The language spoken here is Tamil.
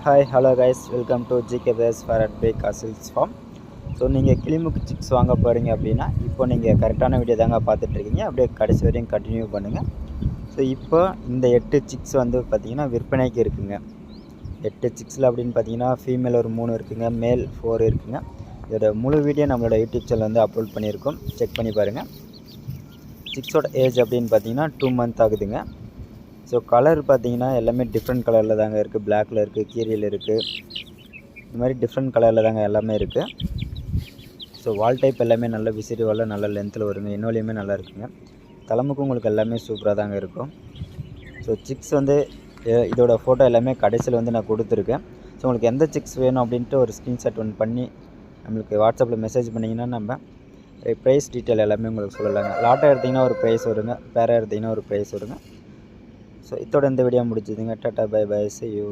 Hi hello guys, welcome to GK base for bay castles farm. So நீங்கள் கிளிமுக்கு சிக்ஸ் வாங்க போகிறீங்க அப்படின்னா இப்போ நீங்கள் கரெக்டான வீடியோ தாங்க பார்த்துட்ருக்கீங்க. அப்படியே கடைசி வரையும் கண்டினியூ பண்ணுங்கள். ஸோ இப்போ இந்த 8 சிக்ஸ் வந்து பார்த்திங்கன்னா விற்பனைக்கு இருக்குங்க. 8 சிக்ஸில் அப்படின்னு பார்த்தீங்கன்னா ஃபீமேல் ஒரு 3 இருக்குங்க, மேல் 4 இருக்குங்க. இதோட முழு வீடியோ நம்மளோட யூடியூப் சேனல் வந்து அப்லோட் பண்ணியிருக்கோம், செக் பண்ணி பாருங்கள். சிக்ஸோட ஏஜ் அப்படின்னு பார்த்தீங்கன்னா 2 மந்த் ஆகுதுங்க. ஸோ கலர் பார்த்தீங்கன்னா எல்லாமே டிஃப்ரெண்ட் கலரில் தாங்க இருக்குது. பிளாக்கில் இருக்குது, கீரியில் இருக்குது, இந்த மாதிரி டிஃப்ரெண்ட் கலரில் தாங்க எல்லாமே இருக்குது. ஸோ வால் டைப் எல்லாமே நல்ல விசிறி வால், நல்ல லென்த்தில் வருங்க. இன்னொலியுமே நல்லா இருக்குங்க. தலைமுக்கும் உங்களுக்கு எல்லாமே சூப்பராக தாங்க இருக்கும். ஸோ சிக்ஸ் வந்து இதோட ஃபோட்டோ எல்லாமே கடைசியில் வந்து நான் கொடுத்துருக்கேன். ஸோ உங்களுக்கு எந்த சிக்ஸ் வேணும் அப்படின்ட்டு ஒரு ஸ்க்ரீன்ஷாட் ஒன்று பண்ணி நம்மளுக்கு வாட்ஸ்அப்பில் மெசேஜ் பண்ணிங்கன்னா நம்ம ப்ரைஸ் டீட்டெயில் எல்லாமே உங்களுக்கு சொல்லலாங்க. லாட்டாக எடுத்திங்கன்னா ஒரு ப்ரைஸ் வருங்க, பேராக எடுத்திங்கன்னா ஒரு ப்ரைஸ் வருங்க. ஸோ இதோட இந்த வீடியோ முடிச்சுதுங்க. Tata bye bye, see you.